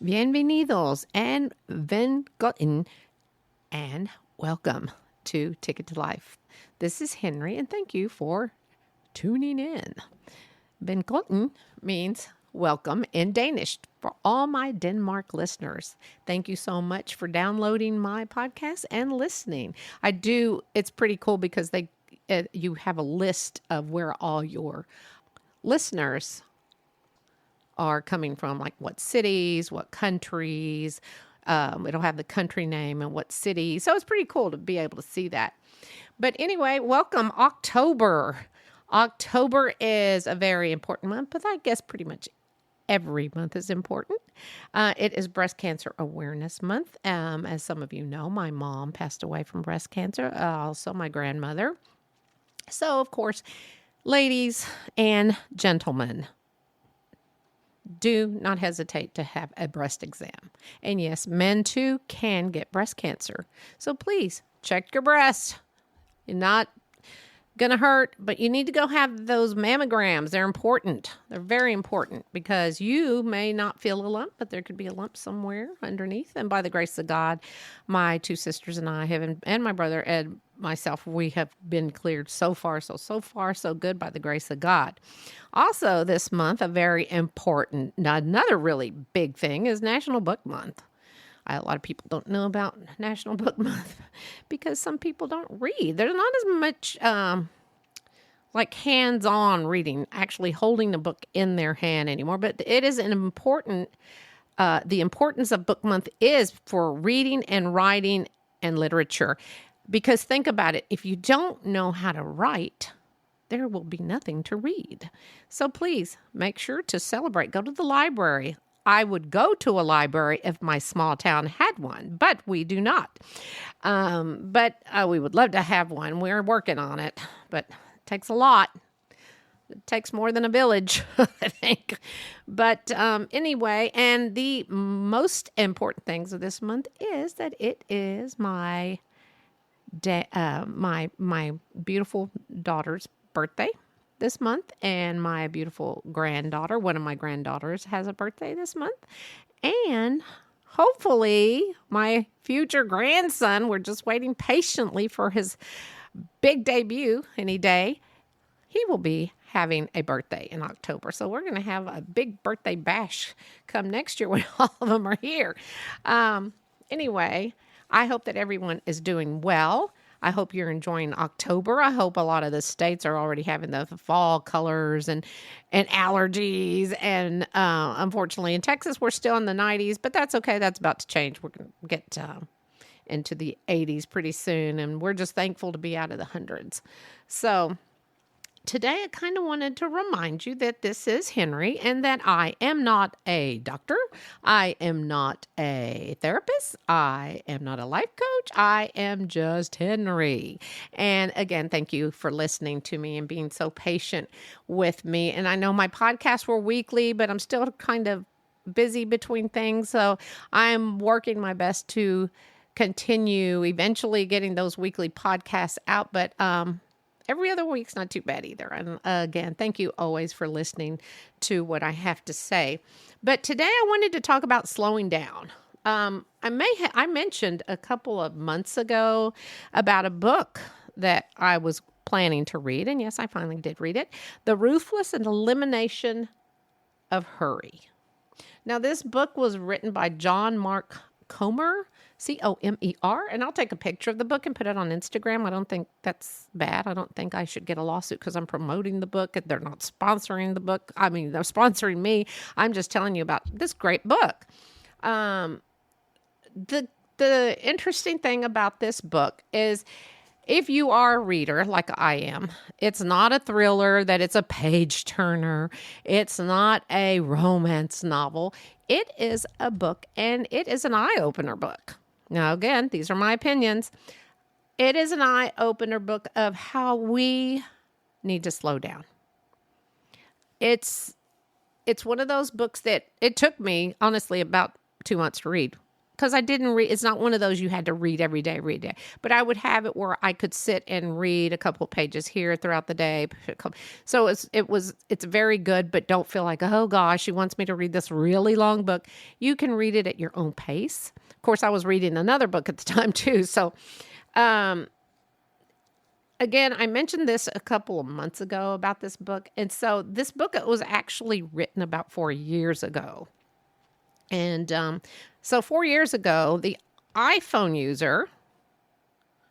Bienvenidos and Vengotten and welcome to Ticket to Life. This is Henrie and thank you for tuning in. Vengotten means welcome in Danish for all my Denmark listeners. Thank you so much for downloading my podcast and listening. It's pretty cool because you have a list of where all your listeners are coming from, like what cities, what countries. It'll have the country name and what city. So it's pretty cool to be able to see that. But anyway, welcome October. October is a very important month, but I guess pretty much every month is important. It is Breast Cancer Awareness Month. As some of you know, my mom passed away from breast cancer, also my grandmother. So, of course, ladies and gentlemen, do not hesitate to have a breast exam. And yes, men too can get breast cancer. So please check your breast. You're not going to hurt, but you need to go have those mammograms. They're important. They're very important because you may not feel a lump, but there could be a lump somewhere underneath. And by the grace of God, my two sisters and I and my brother Ed, myself, we have been cleared so far, so good by the grace of God. Also this month, a very important, another really big thing is National Book Month. A lot of people don't know about National Book Month because some people don't read. There's not as much like hands-on reading, actually holding the book in their hand anymore. But it is an important, the importance of Book Month is for reading and writing and literature. Because think about it, if you don't know how to write, there will be nothing to read. So please make sure to celebrate. Go to the library. I would go to a library if my small town had one, but we do not. But we would love to have one. We're working on it, but it takes a lot. It takes more than a village, I think. But anyway, and the most important things of this month is that it is my my beautiful daughter's birthday this month, and my beautiful granddaughter, one of my granddaughters, has a birthday this month, and hopefully my future grandson, we're just waiting patiently for his big debut any day, he will be having a birthday in October. So we're going to have a big birthday bash come next year when all of them are here. Anyway, I hope that everyone is doing well. I hope you're enjoying October. I hope a lot of the states are already having the fall colors and allergies. And unfortunately, in Texas, we're still in the 90s, but that's okay. That's about to change. We're going to get into the 80s pretty soon, and we're just thankful to be out of the hundreds. So today, I kind of wanted to remind you that this is Henrie and that I am not a doctor. I am not a therapist. I am not a life coach. I am just Henrie. And again, thank you for listening to me and being so patient with me. And I know my podcasts were weekly, but I'm still kind of busy between things. So I'm working my best to continue eventually getting those weekly podcasts out. But, every other week's not too bad either. And again, thank you always for listening to what I have to say. But today I wanted to talk about slowing down. I mentioned a couple of months ago about a book that I was planning to read. And yes, I finally did read it. The Ruthless Elimination of Hurry. Now, this book was written by John Mark Comer, Comer, and I'll take a picture of the book and put it on Instagram. I don't think that's bad. I don't think I should get a lawsuit because I'm promoting the book. They're not sponsoring the book. I mean, they're sponsoring me. I'm just telling you about this great book. The interesting thing about this book is if you are a reader like I am, it's not a thriller that it's a page turner. It's not a romance novel. It is a book, and it is an eye-opener book. Now, again, these are my opinions. It is an eye-opener book of how we need to slow down. It's one of those books that it took me, honestly, about 2 months to read because I didn't read. It's not one of those you had to read every day. But I would have it where I could sit and read a couple of pages here throughout the day. So it's very good, but don't feel like, oh gosh, she wants me to read this really long book. You can read it at your own pace. Of course, I was reading another book at the time too. So, again, I mentioned this a couple of months ago about this book. And so this book was actually written about 4 years ago. And so 4 years ago, the iPhone user,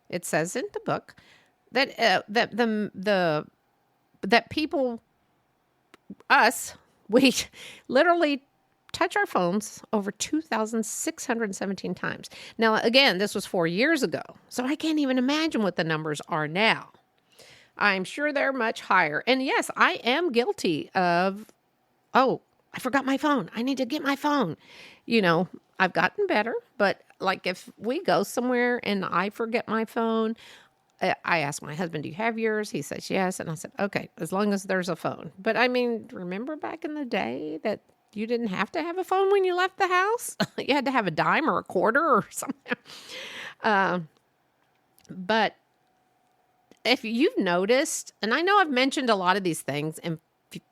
it says in the book, that that people, us, we literally touch our phones over 2,617 times. Now, again, this was 4 years ago, so I can't even imagine what the numbers are now. I'm sure they're much higher. And yes, I am guilty of, oh, I forgot my phone. I need to get my phone. I've gotten better, but like if we go somewhere and I forget my phone, I ask my husband, do you have yours? He says, yes. And I said, okay, as long as there's a phone. But I mean, remember back in the day that you didn't have to have a phone when you left the house? You had to have a dime or a quarter or something. But if you've noticed, and I know I've mentioned a lot of these things in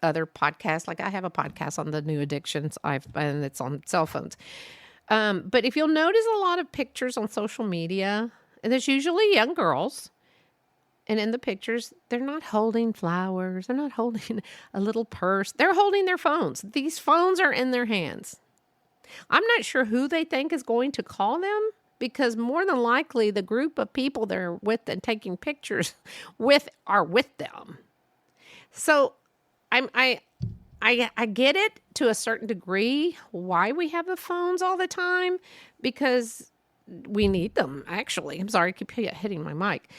other podcasts, like I have a podcast on the new addictions, and it's on cell phones. But if you'll notice a lot of pictures on social media, and there's usually young girls, and in the pictures, they're not holding flowers. They're not holding a little purse. They're holding their phones. These phones are in their hands. I'm not sure who they think is going to call them, because more than likely the group of people they're with and taking pictures with are with them. So I get it to a certain degree why we have the phones all the time, because we need them, actually. I'm sorry, I keep hitting my mic.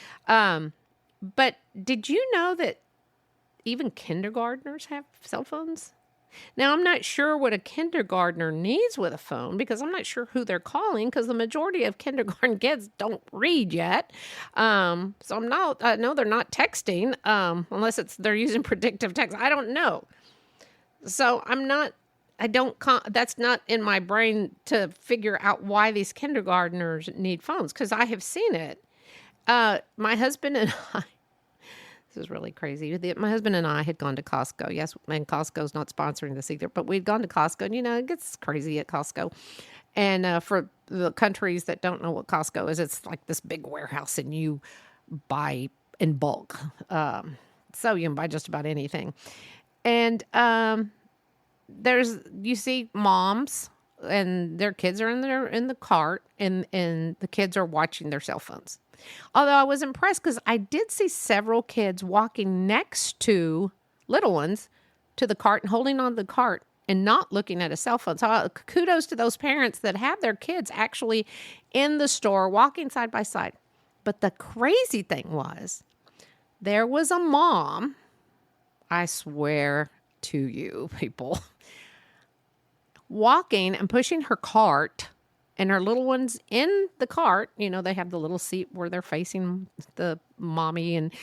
But did you know that even kindergartners have cell phones? Now, I'm not sure what a kindergartner needs with a phone, because I'm not sure who they're calling, because the majority of kindergarten kids don't read yet. So I know they're not texting, unless they're using predictive text. I don't know. So that's not in my brain to figure out why these kindergartners need phones, because I have seen it. My husband and I, this is really crazy. My husband and I had gone to Costco. Yes, and Costco's not sponsoring this either, but we'd gone to Costco, and it gets crazy at Costco. And for the countries that don't know what Costco is, it's like this big warehouse, and you buy in bulk. So you can buy just about anything. And you see moms and their kids are in the cart, and the kids are watching their cell phones. Although I was impressed, because I did see several kids walking next to little ones to the cart and holding on to the cart and not looking at a cell phone. So kudos to those parents that have their kids actually in the store walking side by side. But the crazy thing was, there was a mom, I swear to you people, walking and pushing her cart, and her little ones in the cart. They have the little seat where they're facing the mommy, and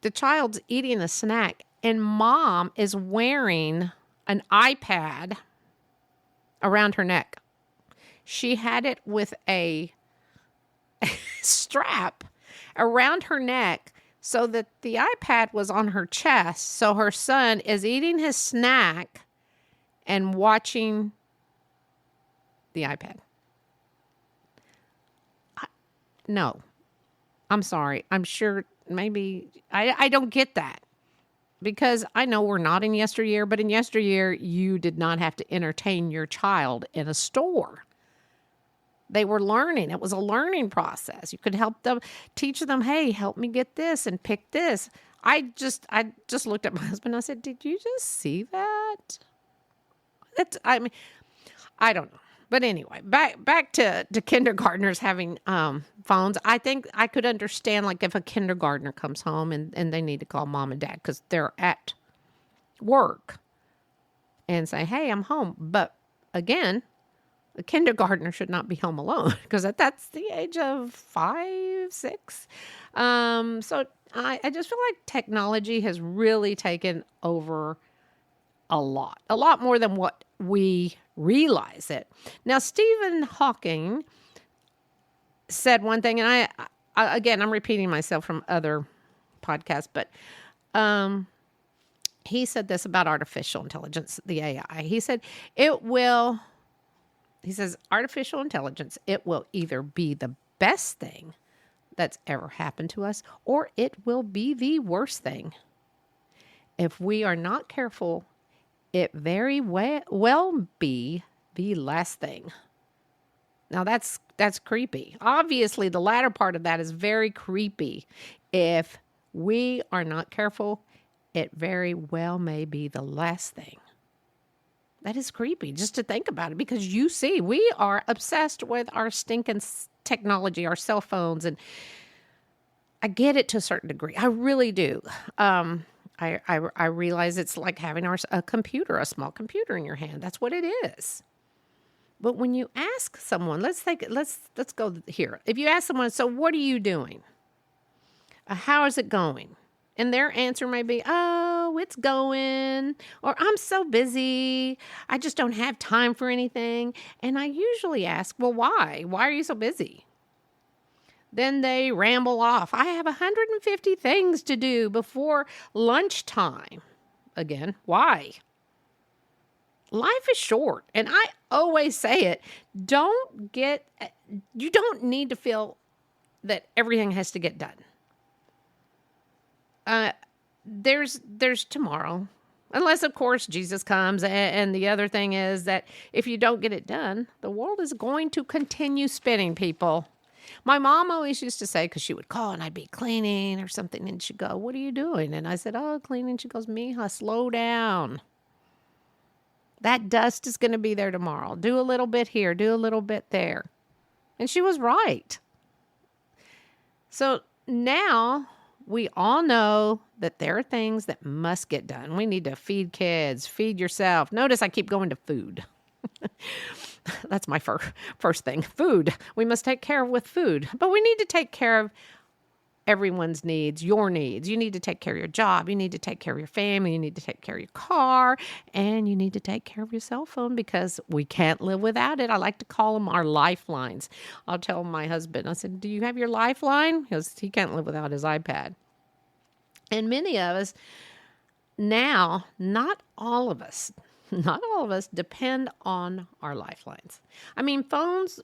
the child's eating a snack, and mom is wearing an iPad around her neck. She had it with a strap around her neck so that the iPad was on her chest. So her son is eating his snack and watching the iPad. No, I'm sorry. I'm sure maybe I don't get that, because I know we're not in yesteryear, but in yesteryear, you did not have to entertain your child in a store. They were learning. It was a learning process. You could help them, teach them, hey, help me get this and pick this. I just looked at my husband and I said, did you just see that? I don't know. But anyway, back to kindergartners having phones. I think I could understand, like, if a kindergartner comes home and they need to call mom and dad because they're at work and say, hey, I'm home. But again, a kindergartner should not be home alone, because that's the age of 5, 6. So I just feel like technology has really taken over a lot more than what we realize it. Now, Stephen Hawking said one thing, and again, I'm repeating myself from other podcasts, but he said this about artificial intelligence, the AI. He said, artificial intelligence, it will either be the best thing that's ever happened to us, or it will be the worst thing. If we are not careful, it very well be the last thing. Now that's creepy. Obviously, the latter part of that is very creepy. If we are not careful, it very well may be the last thing. That is creepy just to think about it, because you see, we are obsessed with our stinking technology, our cell phones, and I get it to a certain degree. I really do. I realize it's like having a computer, a small computer in your hand. That's what it is. But when you ask someone, let's go here. If you ask someone, so what are you doing? How is it going? And their answer may be, oh, it's going, or I'm so busy. I just don't have time for anything. And I usually ask, well, why? Why are you so busy? Then they ramble off. I have 150 things to do before lunchtime. Again, why? Life is short. And I always say it. You don't need to feel that everything has to get done. There's tomorrow. Unless, of course, Jesus comes. And the other thing is that if you don't get it done, the world is going to continue spinning, people. My mom always used to say, because she would call and I'd be cleaning or something, and she'd go, what are you doing? And I said, oh, cleaning. She goes, Mija, slow down. That dust is going to be there tomorrow. Do a little bit here, do a little bit there. And she was right. So now we all know that there are things that must get done. We need to feed kids, feed yourself. Notice I keep going to food. That's my first thing. Food. We must take care of with food. But we need to take care of everyone's needs, your needs. You need to take care of your job. You need to take care of your family. You need to take care of your car. And you need to take care of your cell phone, because we can't live without it. I like to call them our lifelines. I'll tell my husband, I said, do you have your lifeline? Because he can't live without his iPad. And many of us now, not all of us depend on our lifelines. I mean, phones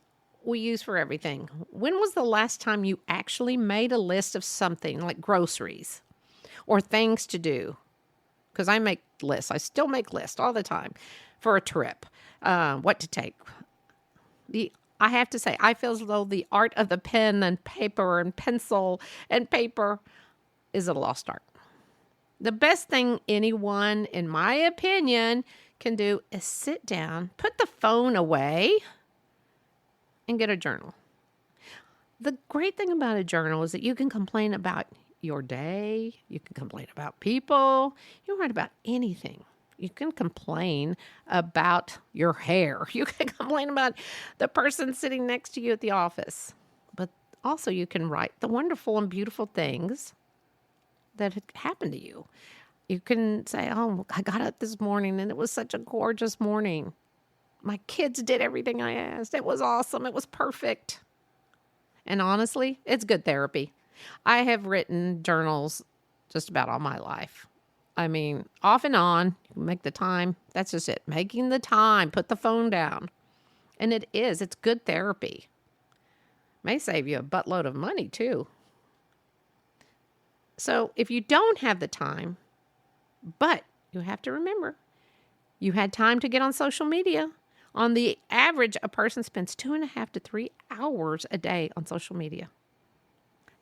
we use for everything. When was the last time you actually made a list of something like groceries or things to do? Because I make lists. I still make lists all the time for a trip, what to take. I have to say, I feel as though the art of the pen and paper and pencil and paper is a lost art. The best thing anyone, in my opinion, can do is sit down, put the phone away, and get a journal. The great thing about a journal is that you can complain about your day. You can complain about people. You can write about anything. You can complain about your hair. You can complain about the person sitting next to you at the office. But also you can write the wonderful and beautiful things that had happened to you. You can say, oh, I got up this morning and it was such a gorgeous morning. My kids did everything I asked. It was awesome. It was perfect. And honestly, it's good therapy. I have written journals just about all my life. I mean, off and on, you can make the time. That's just it. Making the time. Put the phone down. And it's good therapy. May save you a buttload of money too. So if you don't have the time, but you have to remember, you had time to get on social media. On the average, a person spends 2.5 to 3 hours a day on social media.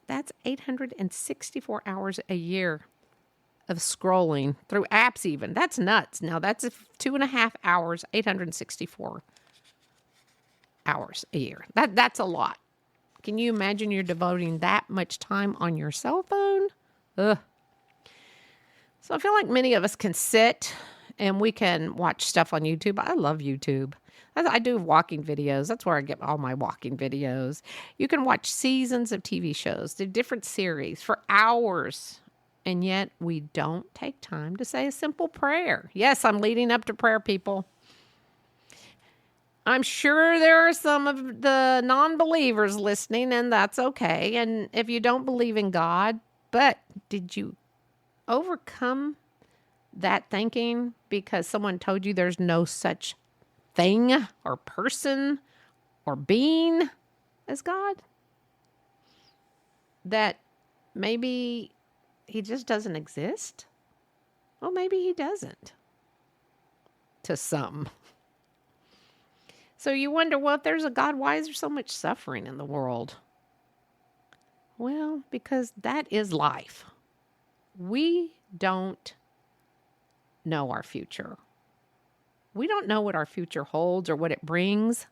That's 864 hours a year of scrolling through apps even. That's nuts. Now, that's 2.5 hours, 864 hours a year. That's a lot. Can you imagine you're devoting that much time on your cell phone? Ugh. So I feel like many of us can sit and we can watch stuff on YouTube. I love YouTube. I do walking videos. That's where I get all my walking videos. You can watch seasons of TV shows, the different series for hours. And yet we don't take time to say a simple prayer. Yes, I'm leading up to prayer, people. I'm sure there are some of the non-believers listening, and that's okay. And if you don't believe in God, but did you overcome that thinking because someone told you there's no such thing or person or being as God? That maybe he just doesn't exist? Well, maybe he doesn't. To some. So you wonder, well, if there's a God, why is there so much suffering in the world? Well, because that is life. We don't know our future. We don't know what our future holds or what it brings.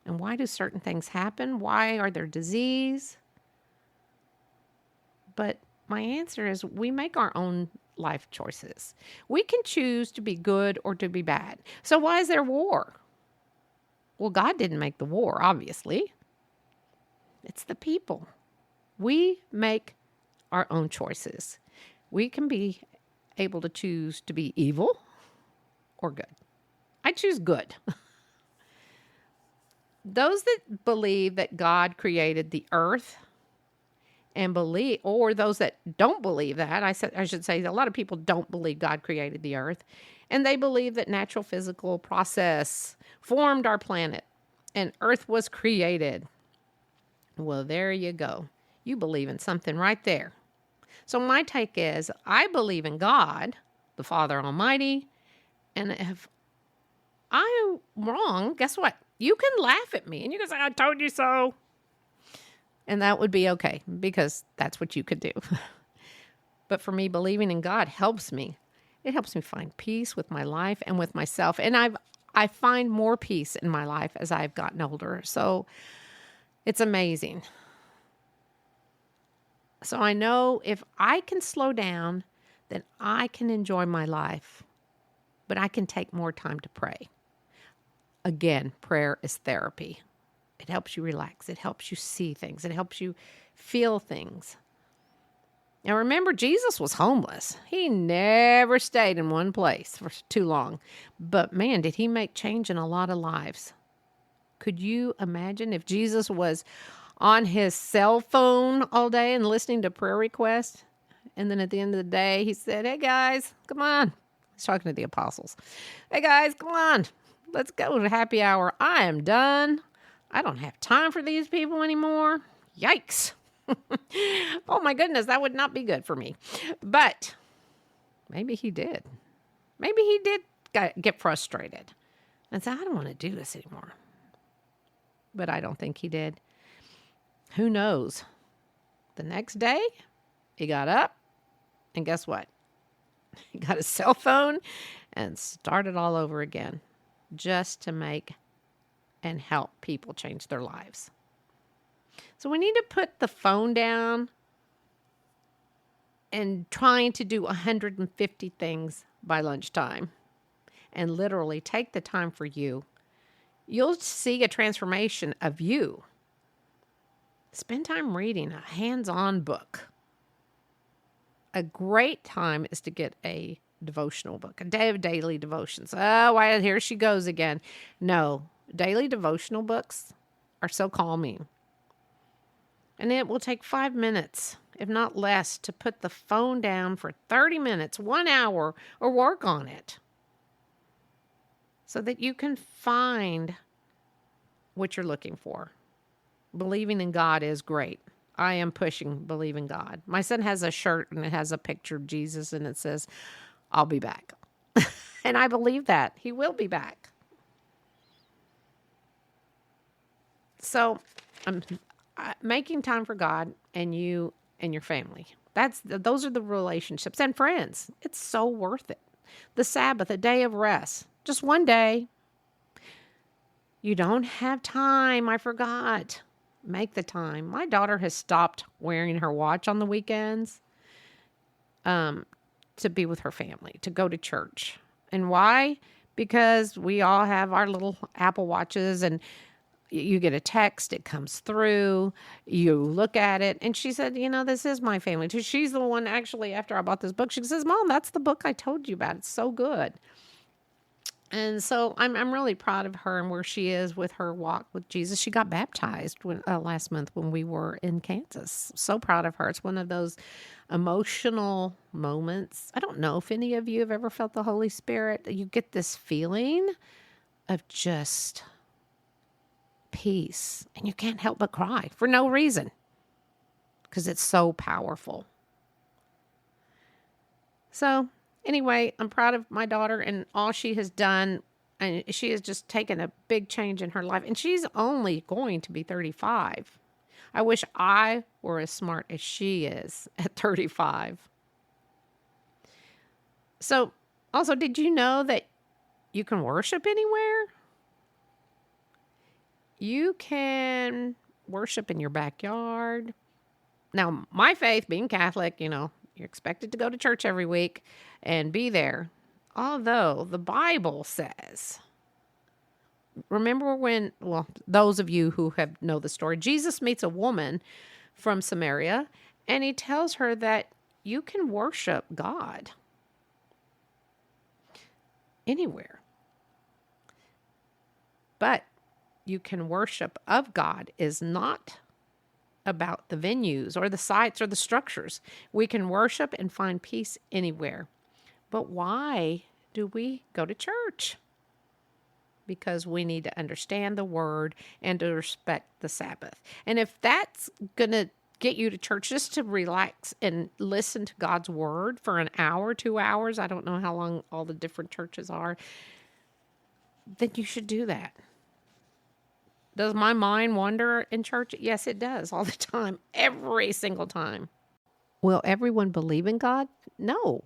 And why do certain things happen? Why are there disease? But my answer is we make our own life choices. We can choose to be good or to be bad. So why is there war? Well, God didn't make the war, obviously. It's the people. We make our own choices. We can be able to choose to be evil or good. I choose good. Those that believe that God created the earth and believe, or those that don't believe that, I should say a lot of people don't believe God created the earth, and they believe that natural physical process formed our planet and earth was created. Well, there you go. You believe in something right there. So my take is I believe in God, the Father Almighty, and if I'm wrong, guess what? You can laugh at me and you can say, I told you so. And that would be okay because that's what you could do. But for me, believing in God helps me. It helps me find peace with my life and with myself. And I find more peace in my life as I've gotten older. So it's amazing. So I know if I can slow down, then I can enjoy my life. But I can take more time to pray. Again, prayer is therapy. It helps you relax. It helps you see things. It helps you feel things. Now remember, Jesus was homeless. He never stayed in one place for too long. But man, did he make change in a lot of lives. Could you imagine if Jesus was on his cell phone all day and listening to prayer requests? And then at the end of the day, he said, hey guys, come on. He's talking to the apostles. Hey guys, come on. Let's go to happy hour. I am done. I don't have time for these people anymore. Yikes. Oh my goodness, that would not be good for me. But maybe he did. Maybe he did get frustrated and say, I don't want to do this anymore. But I don't think he did. Who knows? The next day, he got up and guess what? He got his cell phone and started all over again just to make and help people change their lives. So we need to put the phone down and trying to do 150 things by lunchtime and literally take the time for you. You'll see a transformation of you. Spend time reading a hands-on book. A great time is to get a devotional book, a day of daily devotions. Oh, why, here she goes again. No, daily devotional books are so calming. And it will take 5 minutes, if not less, to put the phone down for 30 minutes, 1 hour, or work on it. So that you can find what you're looking for. Believing in God is great. I am pushing believe in God. My son has a shirt and it has a picture of Jesus and it says, I'll be back. And I believe that. He will be back. So I'm making time for God and you and your family. Those are the relationships and friends. It's so worth it. The Sabbath, a day of rest. Just one day. You don't have time. I forgot. Make the time. My daughter has stopped wearing her watch on the weekends to be with her family, to go to church. And why? Because we all have our little Apple Watches and you get a text, it comes through, you look at it. And she said, this is my family too. She's the one actually, after I bought this book, she says, Mom, that's the book I told you about. It's so good. And so I'm really proud of her and where she is with her walk with Jesus. She got baptized last month when we were in Kansas. So proud of her. It's one of those emotional moments. I don't know if any of you have ever felt the Holy Spirit. You get this feeling of just peace, and you can't help but cry for no reason because it's so powerful. So anyway, I'm proud of my daughter and all she has done. And she has just taken a big change in her life. And she's only going to be 35. I wish I were as smart as she is at 35. So also, did you know that you can worship anywhere? You can worship in your backyard. Now, my faith, being Catholic, you're expected to go to church every week and be there. Although the Bible says, remember when, those of you who know the story, Jesus meets a woman from Samaria and he tells her that you can worship God anywhere. But you can worship of God is not about the venues or the sites or the structures. We can worship and find peace anywhere. But why do we go to church? Because we need to understand the word and to respect the Sabbath. And if that's going to get you to church just to relax and listen to God's word for an hour, 2 hours, I don't know how long all the different churches are, then you should do that. Does my mind wander in church? Yes, it does all the time, every single time. Will everyone believe in God? No.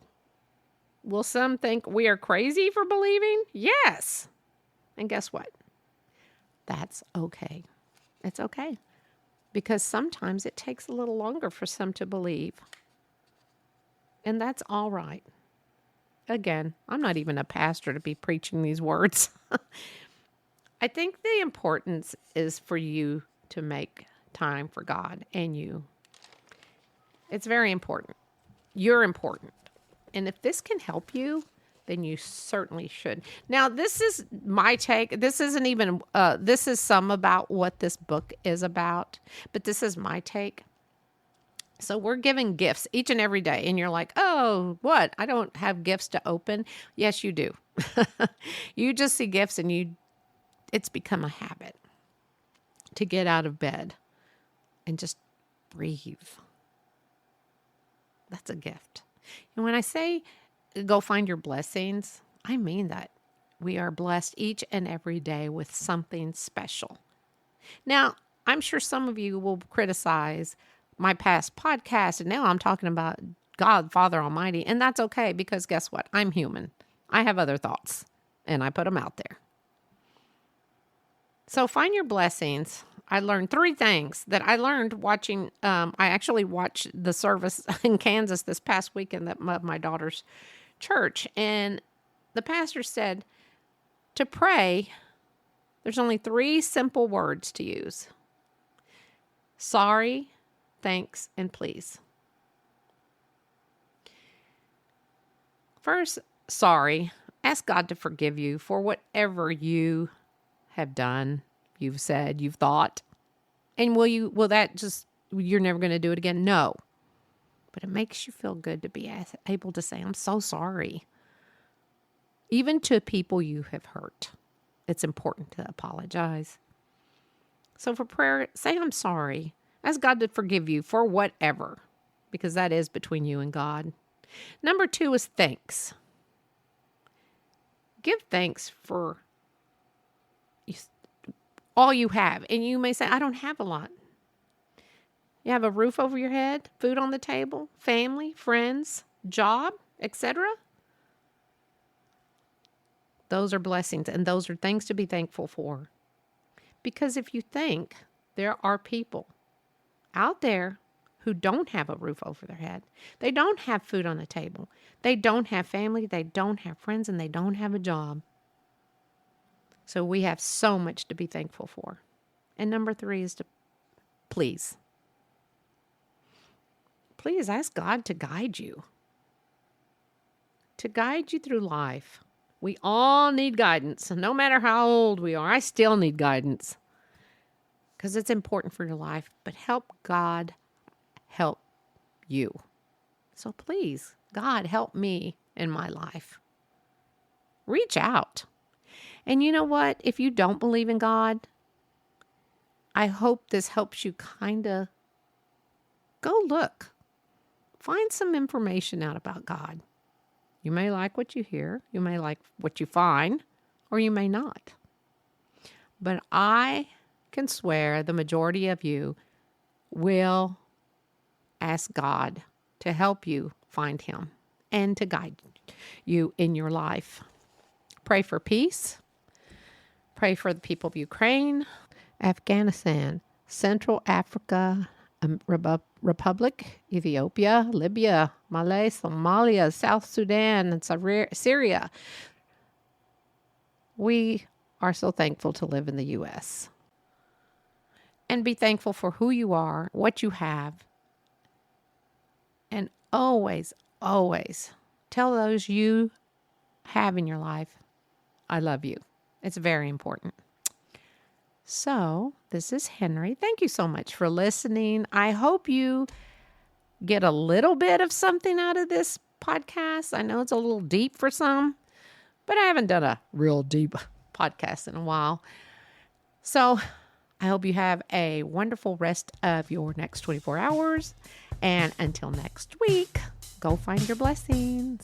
Will some think we are crazy for believing? Yes. And guess what? That's okay. It's okay. Because sometimes it takes a little longer for some to believe. And that's all right. Again, I'm not even a pastor to be preaching these words. I think the importance is for you to make time for God and you. It's very important. You're important. And if this can help you, then you certainly should. Now, this is my take. This isn't even, this is some about what this book is about, but this is my take. So we're giving gifts each and every day. And you're like, oh, what? I don't have gifts to open. Yes, you do. You just see gifts and it's become a habit to get out of bed and just breathe. That's a gift. And when I say go find your blessings, I mean that. We are blessed each and every day with something special. Now, I'm sure some of you will criticize my past podcast, and now I'm talking about God, Father Almighty, and that's okay because guess what? I'm human. I have other thoughts, and I put them out there. So find your blessings. I learned 3 things that I learned watching. I actually watched the service in Kansas this past weekend of my daughter's church. And the pastor said to pray, there's only 3 simple words to use. Sorry, thanks, and please. First, sorry. Ask God to forgive you for whatever you have done, you've said, you've thought. And will that just, you're never going to do it again? No. But it makes you feel good to be able to say, I'm so sorry. Even to people you have hurt, it's important to apologize. So for prayer, say, I'm sorry. Ask God to forgive you for whatever, because that is between you and God. Number 2 is thanks. Give thanks for all you have. And you may say, I don't have a lot. You have a roof over your head, food on the table, family, friends, job, etc. Those are blessings, and those are things to be thankful for. Because if you think, there are people out there who don't have a roof over their head. They don't have food on the table. They don't have family. They don't have friends, and they don't have a job. So we have so much to be thankful for. And number 3 is to please. Please ask God to guide you. To guide you through life. We all need guidance. No matter how old we are, I still need guidance because it's important for your life. But help God help you. So please, God, help me in my life. Reach out. And you know what? If you don't believe in God, I hope this helps you kind of go look. Find some information out about God. You may like what you hear. You may like what you find, or you may not. But I can swear the majority of you will ask God to help you find him and to guide you in your life. Pray for peace. Pray for the people of Ukraine, Afghanistan, Central Africa, Republic, Ethiopia, Libya, Malay, Somalia, South Sudan, and Syria. We are so thankful to live in the U.S. And be thankful for who you are, what you have. And always, always tell those you have in your life, I love you. It's very important. So, this is Henrie. Thank you so much for listening. I hope you get a little bit of something out of this podcast. I know it's a little deep for some, but I haven't done a real deep podcast in a while. So, I hope you have a wonderful rest of your next 24 hours. And until next week, go find your blessings.